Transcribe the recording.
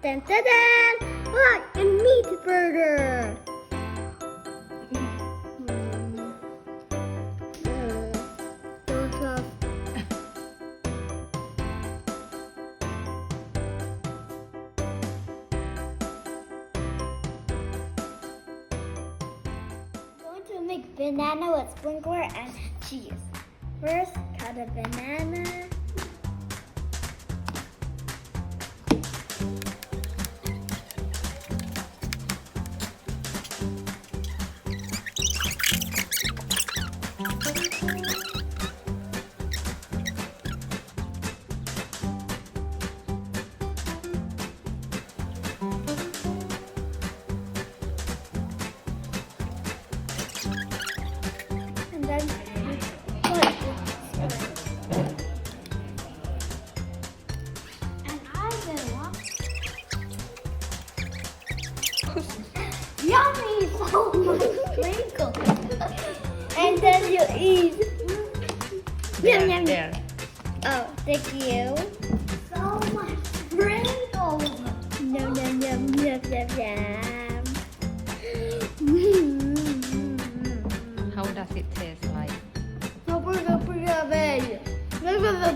Dun, dun, dun. Look, a meat burger. Going to make banana with sprinkler and cheese. First, cut a banana. And then put and I will yummy so much sprinkle. And then you eat. Yum, yum, yum. Oh, thank you. So much sprinkles. Yum, yum, yum, yum, yum, yum. How does it taste like? Super, super, super. Look at the